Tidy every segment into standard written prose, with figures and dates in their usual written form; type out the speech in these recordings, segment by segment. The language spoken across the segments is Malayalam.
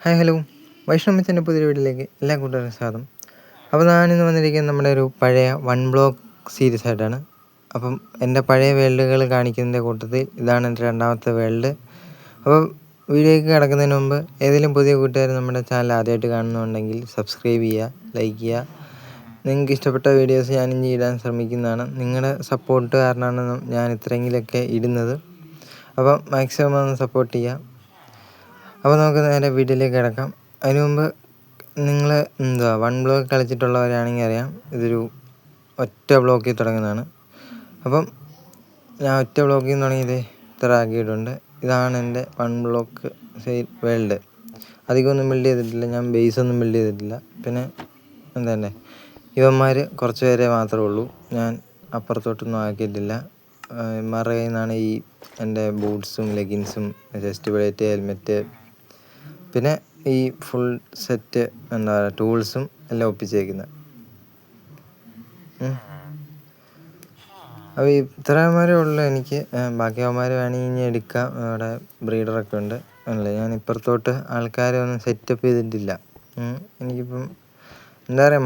ഹായ് ഹലോ, വൈഷ്ണവച്ചൻ്റെ പുതിയ വീട്ടിലേക്ക് എല്ലാ കൂട്ടുകാർക്കും സ്വാഗതം. അപ്പോൾ ഞാനിന്ന് വന്നിരിക്കുന്നത് നമ്മുടെ ഒരു പഴയ വൺ ബ്ലോക്ക് സീരീസ് ആയിട്ടാണ്. അപ്പം എൻ്റെ പഴയ വേൾഡുകൾ കാണിക്കുന്നതിൻ്റെ കൂട്ടത്തിൽ ഇതാണ് എൻ്റെ രണ്ടാമത്തെ വേൾഡ്. അപ്പോൾ വീഡിയോയ്ക്ക് കിടക്കുന്നതിന് മുമ്പ് ഏതെങ്കിലും പുതിയ കൂട്ടുകാർ നമ്മുടെ ചാനൽ ആദ്യമായിട്ട് കാണുന്നുണ്ടെങ്കിൽ സബ്സ്ക്രൈബ് ചെയ്യുക, ലൈക്ക് ചെയ്യുക. നിങ്ങൾക്ക് ഇഷ്ടപ്പെട്ട വീഡിയോസ് ഞാൻ ഇനി ഇടാൻ ശ്രമിക്കുന്നതാണ്. നിങ്ങളുടെ സപ്പോർട്ട് കാരണമാണ് ഞാൻ ഇത്രയെങ്കിലൊക്കെ ഇടുന്നത്. അപ്പം മാക്സിമം ഒന്ന് സപ്പോർട്ട് ചെയ്യുക. അപ്പോൾ നമുക്ക് നേരെ വീഡിയോയിലേക്ക് കിടക്കാം. അതിനു മുമ്പ് നിങ്ങൾ വൺ ബ്ലോക്ക് കളിച്ചിട്ടുള്ളവരാണെങ്കിൽ അറിയാം, ഇതൊരു ഒറ്റ ബ്ലോക്കിൽ തുടങ്ങുന്നതാണ്. അപ്പം ഞാൻ ഒറ്റ ബ്ലോക്കിൽ നിന്ന് തുടങ്ങിയത് ഇത്ര ആക്കിയിട്ടുണ്ട്. ഇതാണ് എൻ്റെ വൺ ബ്ലോക്ക് വേൾഡ്. അധികമൊന്നും ബിൽഡ് ചെയ്തിട്ടില്ല, ഞാൻ ബേസൊന്നും ബിൽഡ് ചെയ്തിട്ടില്ല. പിന്നെ എന്താ ഇവന്മാർ കുറച്ച് പേരെ മാത്രമേ ഉള്ളൂ, ഞാൻ അപ്പുറത്തോട്ടൊന്നും ആക്കിയിട്ടില്ല. ഇവന്മാരുടെ കയ്യിൽ നിന്നാണ് ഈ എൻ്റെ ബൂട്ട്സും ലെഗിൻസും ചെസ്റ്റ് പ്ലേറ്റ്, ഹെൽമെറ്റ്, പിന്നെ ഈ ഫുൾ സെറ്റ് എന്താ പറയുക ടൂൾസും എല്ലാം ഒപ്പിച്ചേക്കുന്നത്. അപ്പോൾ ഇത്രമാരേ ഉള്ളൂ എനിക്ക്. ബാക്കി അവന്മാർ വേണമെങ്കിൽ ഇനി എടുക്കാം. അവിടെ ബ്രീഡറൊക്കെ ഉണ്ട് അല്ലേ. ഞാൻ ഇപ്പുറത്തോട്ട് ആൾക്കാരെ ഒന്നും സെറ്റപ്പ് ചെയ്തിട്ടില്ല. എനിക്കിപ്പം എന്താ പറയുക,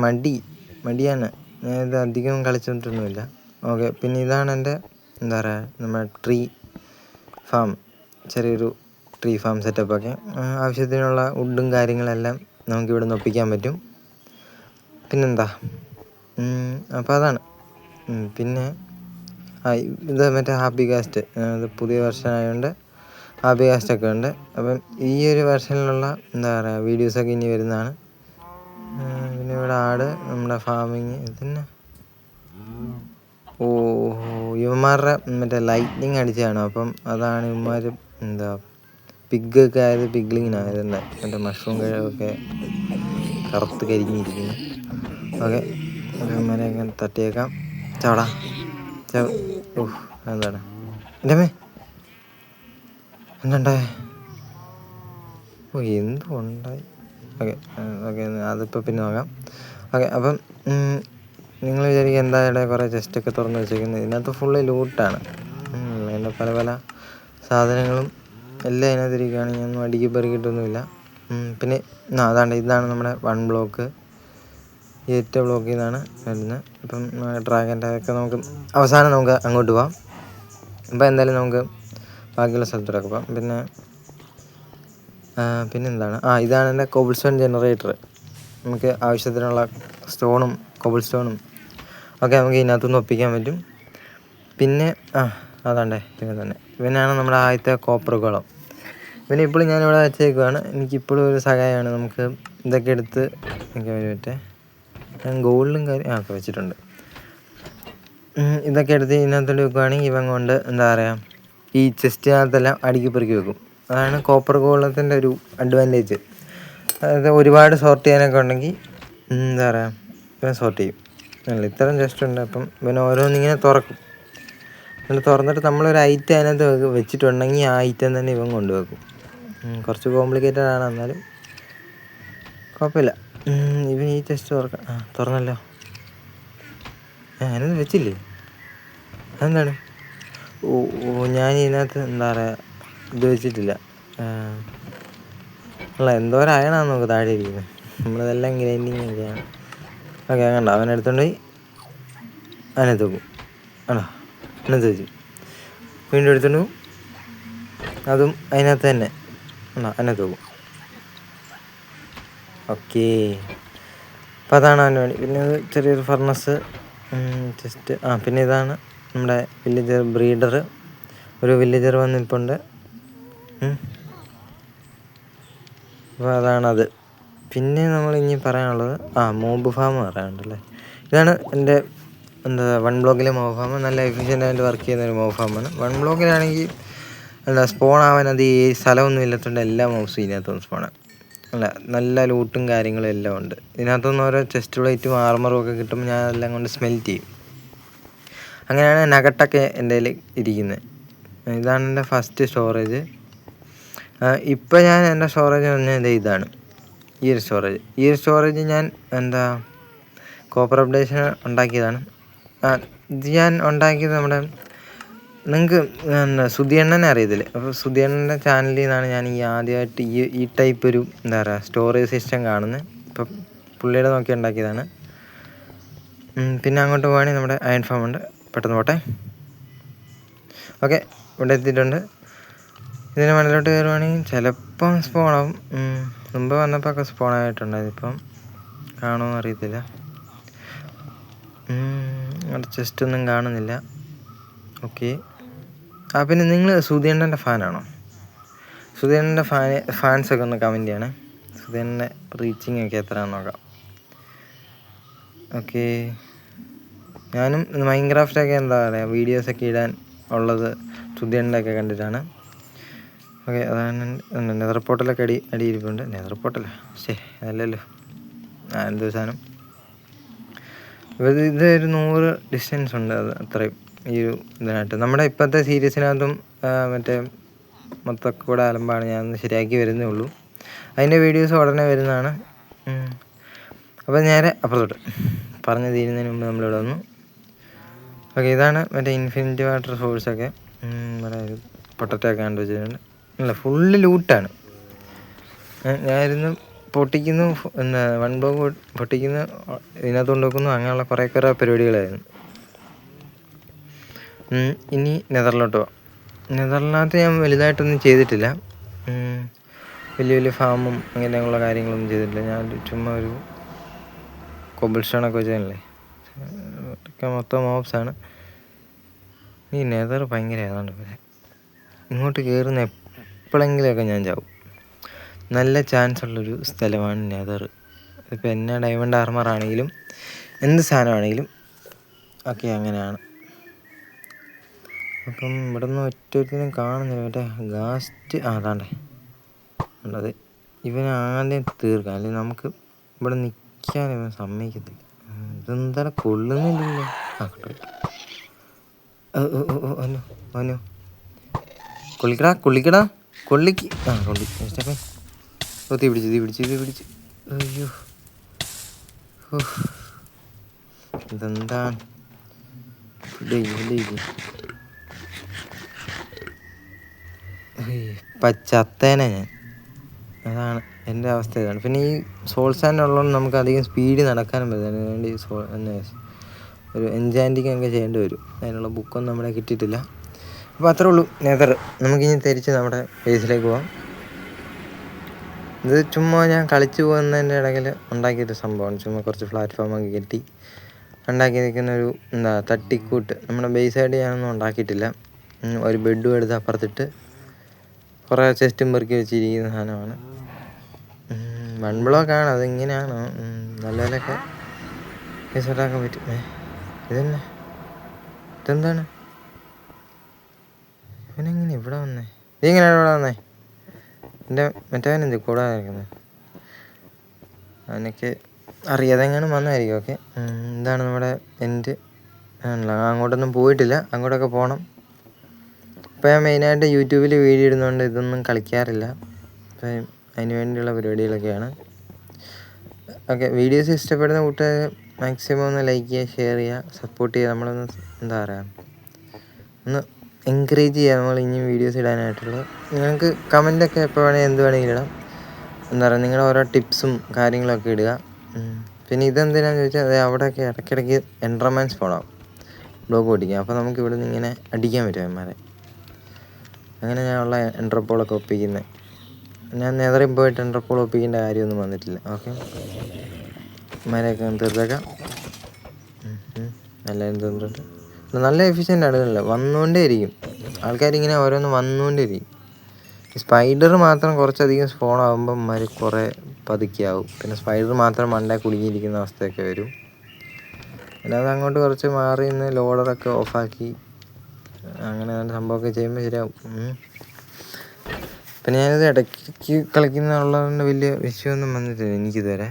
മടിയാണ്. ഞാനിത് അധികം കളിച്ചിട്ടൊന്നുമില്ല. ഓക്കെ, പിന്നെ ഇതാണ് എൻ്റെ എന്താ പറയുക നമ്മുടെ ട്രീ ഫാം, ചെറിയൊരു ട്രീ ഫാം സെറ്റപ്പൊക്കെ. ആവശ്യത്തിനുള്ള വുഡും കാര്യങ്ങളെല്ലാം നമുക്കിവിടെ നിന്ന് ഒപ്പിക്കാൻ പറ്റും. പിന്നെന്താ, അപ്പോൾ അതാണ്. പിന്നെ ഇത് മറ്റേ ഹാപ്പി കാസ്റ്റ്, ഇത് പുതിയ വെർഷൻ ആയതുകൊണ്ട് ഹാപ്പി കാസ്റ്റൊക്കെ ഉണ്ട്. അപ്പം ഈ ഒരു വെർഷനിലുള്ള എന്താ പറയുക വീഡിയോസൊക്കെ ഇനി വരുന്നതാണ്. പിന്നെ ഇവിടെ ആട്, നമ്മുടെ ഫാമിങ് പിന്നെ ഇവന്മാരുടെ മറ്റേ ലൈറ്റ്നിങ് അടിച്ചതാണ്. അപ്പം അതാണ് ഇവന്മാർ എന്താ പിഗ്ഗൊക്കെ ആയത്, പിഗ്ലിങ്ങിനായതല്ലേ. മറ്റേ മഷ്റൂം കഴിവൊക്കെ കറുത്ത് കരിഞ്ഞിരിക്കുന്നു. ഓക്കെ, ഇവന്മാരെയൊക്കെ തട്ടിയേക്കാം. ചവടാ എന്താണ് എൻ്റെ അമ്മേ എന്തുണ്ടായേ? എന്തുണ്ടായി? ഓക്കെ അതിപ്പോൾ പിന്നെ നോക്കാം. ഓക്കെ, അപ്പം നിങ്ങൾ വിചാരിക്കുക എന്താ ഇവിടെ കുറേ ചെസ്റ്റൊക്കെ തുറന്ന് വെച്ചേക്കുന്നത്. ഇതിനകത്ത് ഫുള്ള് ലൂട്ടാണ്. അതിൻ്റെ പല പല സാധനങ്ങളും എല്ലാം അതിനകത്തിരിക്കുകയാണ്. ഞാനൊന്നും അടുക്കി പെറുക്കിയിട്ടൊന്നുമില്ല. പിന്നെ അതാണ്ട് ഇതാണ് നമ്മുടെ വൺ ബ്ലോക്ക്. ഈ ഒറ്റ ബ്ലോക്കിൽ നിന്നാണ് വരുന്നത്. ഇപ്പം ഡ്രാഗൻ്റെ ഒക്കെ നമുക്ക് അവസാനം നമുക്ക് അങ്ങോട്ട് പോകാം. അപ്പോൾ എന്തായാലും നമുക്ക് ബാക്കിയുള്ള സ്ഥലത്തോടൊക്കെ പോകാം. പിന്നെന്താണ്, ഇതാണ് എൻ്റെ കോബിൾ സ്റ്റോൺ ജനറേറ്റർ. നമുക്ക് ആവശ്യത്തിനുള്ള സ്റ്റോണും കോബിൾ സ്റ്റോണും ഒക്കെ നമുക്ക് ഇതിനകത്തുനിന്ന് ഒപ്പിക്കാൻ പറ്റും. പിന്നെ അതാണ്ടേ ഇവനാണ് നമ്മുടെ ആദ്യത്തെ കോപ്പർ കുളം. ഇവനെ ഇപ്പോഴും ഞാനിവിടെ വെച്ചേക്കുവാണ്. എനിക്കിപ്പോഴും ഒരു സഹായമാണ്. നമുക്ക് ഇതൊക്കെ എടുത്ത് എനിക്ക് പറ്റേ ഞാൻ ഗോൾഡും ഒക്കെ വെച്ചിട്ടുണ്ട്. ഇതൊക്കെ എടുത്ത് ഇതിനകത്തോട്ട് വെക്കുകയാണെങ്കിൽ ഇവൻ കൊണ്ട് എന്താ പറയുക ഈ ചെസ്റ്റിനകത്തെല്ലാം അടുക്കി പെറുക്കി വെക്കും. അതാണ് കോപ്പർ ഗോളത്തിൻ്റെ ഒരു അഡ്വാൻറ്റേജ്. അതായത് ഒരുപാട് സോർട്ട് ചെയ്യാനൊക്കെ ഉണ്ടെങ്കിൽ എന്താ പറയുക ഇവൻ സോർട്ട് ചെയ്യും. ഇത്തരം ചെസ്റ്റ് ഉണ്ട്. അപ്പം ഇവൻ ഓരോന്നിങ്ങനെ തുറക്കും. എന്നിട്ട് തുറന്നിട്ട് നമ്മളൊരു ഐറ്റം അതിനകത്ത് വെച്ചിട്ടുണ്ടെങ്കിൽ ആ ഐറ്റം തന്നെ ഇവൻ കൊണ്ടുവെക്കും. കുറച്ച് കോംപ്ലിക്കേറ്റഡ് ആണ്, എന്നാലും കുഴപ്പമില്ല. ഇവൻ ഈ ചെസ്റ്റ് തുറന്നല്ലോ. ഞാനത് വെച്ചില്ലേ, അതെന്താണ്? ഞാൻ ഇതിനകത്ത് എന്താ പറയുക ഇത് വെച്ചിട്ടില്ല. എന്തോരായണാന്ന് നോക്ക് താഴെ ഇരിക്കുന്നത്. നമ്മളിതെല്ലാം ഗ്രൈൻഡിങ് ഒക്കെയാണ്. ഓക്കെ, കണ്ട അവൻ എടുത്തോണ്ട് പോയി അതിനകത്ത് വെക്കും. അതിനകത്ത് വെച്ചു വീണ്ടും എടുത്തോണ്ട് പോകും, അതും അതിനകത്ത് തന്നെ അതിനകത്ത് വെക്കും. ഓക്കേ, അപ്പോൾ അതാണ് അവൻ്റെ പണി. പിന്നെ അത് ചെറിയൊരു ഫർണസ് ജസ്റ്റ് പിന്നെ ഇതാണ് നമ്മുടെ വില്ലേജർ ബ്രീഡർ. ഒരു വില്ലേജർ വന്നിട്ടുണ്ട്. അപ്പോൾ അതാണത്. പിന്നെ നമ്മൾ ഇനി പറയാനുള്ളത് മോബ് ഫാം പറയാനുണ്ടല്ലേ. ഇതാണ് എൻ്റെ വൺ ബ്ലോക്കിലെ മോബ് ഫാം. നല്ല എഫിഷ്യൻ്റായിട്ട് വർക്ക് ചെയ്യുന്നൊരു മോബ് ഫാമാണ്. വൺ ബ്ലോക്കിലാണെങ്കിൽ സ്പോൺ ആവാൻ അത് ഈ സ്ഥലമൊന്നും ഇല്ലാത്തതുകൊണ്ട് എല്ലാ മോബ്സും ഇതിനകത്തൊന്നും സ്പോണാണ്. നല്ല ലൂട്ടും കാര്യങ്ങളും എല്ലാം ഉണ്ട്. ഇതിനകത്തുനിന്ന് ഓരോ ചെസ്റ്റ് പ്ലേറ്റും ആർമറും ഒക്കെ കിട്ടുമ്പോൾ ഞാൻ അതെല്ലാം കൊണ്ട് സ്മെൽറ്റ് ചെയ്യും. അങ്ങനെയാണ് നഗട്ടൊക്കെ എൻ്റെ കയ്യിൽ ഇരിക്കുന്നത്. ഇതാണ് എൻ്റെ ഫസ്റ്റ് സ്റ്റോറേജ്. ഇപ്പോൾ ഞാൻ എൻ്റെ സ്റ്റോറേജ് പറഞ്ഞത് ഇതാണ്, ഈ ഒരു സ്റ്റോറേജ് ഞാൻ കോപ്പർ അപ്ഡേഷൻ ഉണ്ടാക്കിയതാണ്. ഇത് ഞാൻ ഉണ്ടാക്കിയത് നമ്മുടെ നിങ്ങൾക്ക് സുധിയണ്ണനെ അറിയത്തില്ലേ? അപ്പോൾ സുധിയണ്ണൻ്റെ ചാനലിൽ നിന്നാണ് ഞാൻ ആദ്യമായിട്ട് ഈ ടൈപ്പ് ഒരു എന്താ പറയുക സ്റ്റോറേജ് സിസ്റ്റം കാണുന്നത്. ഇപ്പം പുള്ളിയുടെ നോക്കി ഉണ്ടാക്കിയതാണ്. പിന്നെ അങ്ങോട്ട് പോവുകയാണെങ്കിൽ നമ്മുടെ അയൺ ഫാം ഉണ്ട്. പെട്ടെന്ന് പോട്ടെ. ഓക്കെ, ഇവിടെ എത്തിയിട്ടുണ്ട്. ഇതിന് മണ്ണിലോട്ട് കയറുവാണെങ്കിൽ ചിലപ്പം സ്പോണാവും. മുമ്പ് വന്നപ്പോൾ ഒക്കെ സ്പോണായിട്ടുണ്ടായത്. ഇപ്പം കാണുമോ അറിയത്തില്ല. അവിടെ ചെസ്റ്റ് ഒന്നും കാണുന്നില്ല. ഓക്കെ. പിന്നെ നിങ്ങൾ സുധിയണ്ണൻ്റെ ഫാനാണോ? സുധിയണ്ണൻ്റെ ഫാൻസൊക്കെ ഒന്ന് കമൻറ്റ് ചെയ്യണേ. സുധിയണ്ണൻ്റെ റീച്ചിങ് ഒക്കെ എത്രയാണെന്ന് നോക്കാം. ഓക്കെ, ഞാനും മൈൻക്രാഫ്റ്റൊക്കെ എന്താ പറയുക വീഡിയോസൊക്കെ ഇടാൻ ഉള്ളത് സുധിയണ്ണൻ്റെ ഒക്കെ കണ്ടിട്ടാണ്. ഓക്കെ, അതാണ് നെതർ പോർട്ടലൊക്കെ അടിയിരിപ്പുണ്ട്. നെതർ പോർട്ടല അല്ലല്ലോ, എന്ത് സാധനം. ഇതൊരു 100 ഡിസ്റ്റൻസ് ഉണ്ട്. അത് അത്രയും ഈ ഒരു ഇതിനായിട്ട്. നമ്മുടെ ഇപ്പോഴത്തെ സീരീസിനകത്തും മറ്റേ മൊത്തമൊക്കെ കൂടെ അലമ്പാണ്. ഞാനൊന്ന് ശരിയാക്കി വരുന്നേ ഉള്ളൂ. അതിൻ്റെ വീഡിയോസ് ഉടനെ വരുന്നതാണ്. അപ്പോൾ നേരെ അപ്പുറത്തോട്ട് പറഞ്ഞു തീരുന്നതിന് മുമ്പ് നമ്മളിവിടെ വന്നു. ഓക്കെ, ഇതാണ് മറ്റേ ഇൻഫിനിറ്റി വാട്ടർ സോഴ്സൊക്കെ. ഇവിടെ ഒരു പൊട്ടറ്റോ ഒക്കെ കണ്ടു വെച്ചിട്ടുണ്ട്. അല്ല, ഫുള്ള് ലൂട്ടാണ്. ഞാനിരുന്ന് പൊട്ടിക്കുന്നു, എന്താ 1 ബ്ലോക്ക് പൊട്ടിക്കുന്നു, ഇതിനകത്ത് കൊണ്ടുവെക്കുന്നു, അങ്ങനെയുള്ള കുറേ പരിപാടികളായിരുന്നു. ഇനി നെതറിലോട്ട് പോവാം. നെതറിനകത്ത് ഞാൻ വലുതായിട്ടൊന്നും ചെയ്തിട്ടില്ല. വലിയ ഫാമും അങ്ങനെയുള്ള കാര്യങ്ങളൊന്നും ചെയ്തിട്ടില്ല. ഞാൻ ചുമ്മാ ഒരു കോബിൾ സ്റ്റോണൊക്കെ വെച്ചതല്ലേ. ഒക്കെ മൊത്തം മോബ്സാണ്. ഈ നെതർ ഭയങ്കര ഏതാണ്ട് പോലെ. ഇങ്ങോട്ട് കയറുന്ന എപ്പോഴെങ്കിലുമൊക്കെ ഞാൻ ചാവും. നല്ല ചാൻസ് ഉള്ളൊരു സ്ഥലമാണ് നെതർ. ഇപ്പം എന്നാ ഡയമണ്ട് ആർമറാണെങ്കിലും എന്ത് സാധനമാണെങ്കിലും ഒക്കെ അങ്ങനെയാണ്. അപ്പം ഇവിടെ നിന്ന് ഒറ്റത്തിനും കാണുന്നില്ല. മറ്റേ ഗാസ്റ്റ് അതാണ്ടേ ഉള്ളത്. ഇവനെ ആദ്യം തീർക്കാം, അല്ലെങ്കിൽ നമുക്ക് ഇവിടെ നിൽക്കാൻ ഇവൻ സമ്മതിക്കത്തില്ല. ഇതെന്താണ് കൊള്ളുന്നില്ലല്ലോ. അനു കൊള്ളിക്കടാ കൊള്ളിക്ക്. കൊള്ളി തീ പിടിച്ച്. അയ്യോ, ഇതെന്താണ് പച്ചത്തേനെ ഞാൻ. അതാണ് എൻ്റെ അവസ്ഥ. ഇതാണ്. പിന്നെ ഈ സോൾ സാൻഡ് ഉള്ളതുകൊണ്ട് നമുക്ക് അധികം സ്പീഡിൽ നടക്കാനും പറ്റില്ല. അതിനുവേണ്ടി ഒരു എൻചാൻറ്റിങ് ഒക്കെ ചെയ്യേണ്ടി വരും. അതിനുള്ള ബുക്കൊന്നും നമ്മളെ കിട്ടിയിട്ടില്ല. അപ്പോൾ അത്രേ ഉള്ളൂ നെതർ. നമുക്കിനി തിരിച്ച് നമ്മുടെ ബേസിലേക്ക് പോകാം. ഇത് ചുമ്മാ ഞാൻ കളിച്ചു പോകുന്നതിൻ്റെ ഇടയിൽ ഉണ്ടാക്കിയൊരു സംഭവമാണ്. ചുമ്മാ കുറച്ച് പ്ലാറ്റ്ഫോമൊക്കെ കെട്ടി ഉണ്ടാക്കി നിൽക്കുന്നൊരു തട്ടിക്കൂട്ട്. നമ്മുടെ ബേസായിട്ട് ഞാനൊന്നും ഉണ്ടാക്കിയിട്ടില്ല. ഒരു ബെഡും എടുത്ത് അപ്പുറത്തിട്ട് കുറേ ചെസ്റ്റും പെറുക്കി വെച്ചിരിക്കുന്ന സാധനമാണ്. 1 ബ്ലോക്കാണ്. അതിങ്ങനെയാണ്. നല്ലതിലൊക്കെ സെറ്റാക്കാൻ പറ്റും. ഇതെന്താണ്? ഇവനെങ്ങനെ ഇവിടെ വന്നേ? ഇതെങ്ങനെയാണ് ഇവിടെ വന്നേ? എൻ്റെ മറ്റവനെന്ത് കൂടെ നിൽക്കുന്നത്? അവനൊക്കെ അറിയാതെങ്ങാനും വന്നതായിരിക്കും. ഓക്കെ, ഇതാണ് നമ്മുടെ എൻഡ്. അങ്ങോട്ടൊന്നും പോയിട്ടില്ല. അങ്ങോട്ടൊക്കെ പോകണം. ഇപ്പോൾ ഞാൻ മെയിനായിട്ട് യൂട്യൂബിൽ വീഡിയോ ഇടുന്നതുകൊണ്ട് ഇതൊന്നും കളിക്കാറില്ല. അപ്പം അതിന് വേണ്ടിയുള്ള പരിപാടികളൊക്കെയാണ്. ഓക്കെ, വീഡിയോസ് ഇഷ്ടപ്പെടുന്ന കൂട്ടുകാർ മാക്സിമം ഒന്ന് ലൈക്ക് ചെയ്യുക, ഷെയർ ചെയ്യുക, സപ്പോർട്ട് ചെയ്യുക. നമ്മളൊന്ന് എന്താ പറയുക, ഒന്ന് എൻകറേജ് ചെയ്യുക നമ്മൾ ഇനിയും വീഡിയോസ് ഇടാനായിട്ടുള്ളത്. നിങ്ങൾക്ക് കമൻറ്റൊക്കെ എപ്പോൾ വേണമെങ്കിൽ എന്ത് വേണമെങ്കിലും ഇടാം. എന്താ പറയുക, നിങ്ങളുടെ ഓരോ ടിപ്സും കാര്യങ്ങളൊക്കെ ഇടുക. പിന്നെ ഇതെന്തിനാണെന്ന് ചോദിച്ചാൽ അത് അവിടെയൊക്കെ ഇടയ്ക്കിടയ്ക്ക് എൻഡർമാൻ സ്പോണാവും, ബ്ലോക്ക് പൊട്ടിക്കുക. അപ്പോൾ നമുക്ക് ഇവിടെ നിന്ന് ഇങ്ങനെ അടിക്കാൻ പറ്റും അവന്മാരെ. അങ്ങനെ ഞാനുള്ള എൻഡർപോളൊക്കെ ഒപ്പിക്കുന്നത്. ഞാൻ നെതറിൽ പോയിട്ട് എൻഡർപോൾ ഒപ്പിക്കേണ്ട കാര്യമൊന്നും വന്നിട്ടില്ല. ഓക്കെ, അവന്മാരെയൊക്കെ തീർത്തേക്കാം. നല്ല എഫിഷ്യൻ്റ് ആണ്. വന്നുകൊണ്ടേ ഇരിക്കും ആൾക്കാരിങ്ങനെ ഓരോന്ന് വന്നുകൊണ്ടേ ഇരിക്കും. സ്പൈഡർ മാത്രം കുറച്ചധികം സ്പോൺ ആകുമ്പം അവന്മാർ കുറേ പതുക്കിയാവും. പിന്നെ സ്പൈഡർ മാത്രം മണ്ടേ കുടുങ്ങിയിരിക്കുന്ന അവസ്ഥയൊക്കെ വരും. പിന്നെ അത് അങ്ങോട്ട് കുറച്ച് മാറി നിന്ന് ലോഡറൊക്കെ ഓഫാക്കി അങ്ങനെ സംഭവമൊക്കെ ചെയ്യുമ്പോൾ ശരിയാവും. പിന്നെ ഞാനിത് ഇടയ്ക്ക് കളിക്കുന്നുള്ളതുകൊണ്ട് വലിയ വിഷയമൊന്നും വന്നിട്ടില്ല എനിക്കിതുവരെ.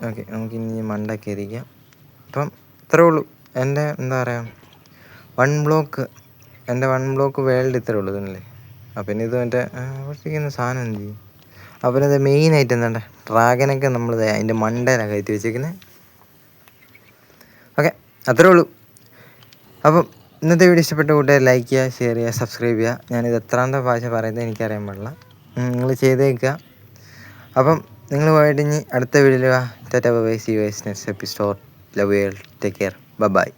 ഓക്കെ, നമുക്കിനി മണ്ടൊക്കെ ഇരിക്കാം. അപ്പം ഇത്രേ ഉള്ളൂ എൻ്റെ എന്താ പറയുക 1 ബ്ലോക്ക്. എൻ്റെ 1 ബ്ലോക്ക് വേൾഡ് ഇത്രേ ഉള്ളൂ ഇതല്ലേ. പിന്നെ ഇത് മറ്റേ ഒട്ടിക്കുന്ന സാധനം എന്ത് ചെയ്യും? അപ്പം ഇത് മെയിനായിട്ട് എന്താ ഡ്രാഗനൊക്കെ നമ്മൾ അതിൻ്റെ മണ്ടയിലാണ് കയറ്റി വെച്ചേക്കുന്നത്. ഓക്കെ, അത്രേ ഉള്ളൂ. അപ്പം ഇന്നത്തെ വീഡിയോ ഇഷ്ടപ്പെട്ട കൂട്ടുകാർ ലൈക്ക് ചെയ്യുക, ഷെയർ ചെയ്യുക, സബ്സ്ക്രൈബ് ചെയ്യുക. ഞാനിത് എത്രാമത്തെ പ്രാവശ്യം പറയുന്നത് എനിക്കറിയാൻ പാടില്ല. നിങ്ങൾ ചെയ്തേക്കുക. അപ്പം നിങ്ങൾ പോയിട്ട് ഇനി അടുത്ത വീഡിയോയിൽ tata bye bye. See you guys next episode. Love you all. Take care. By.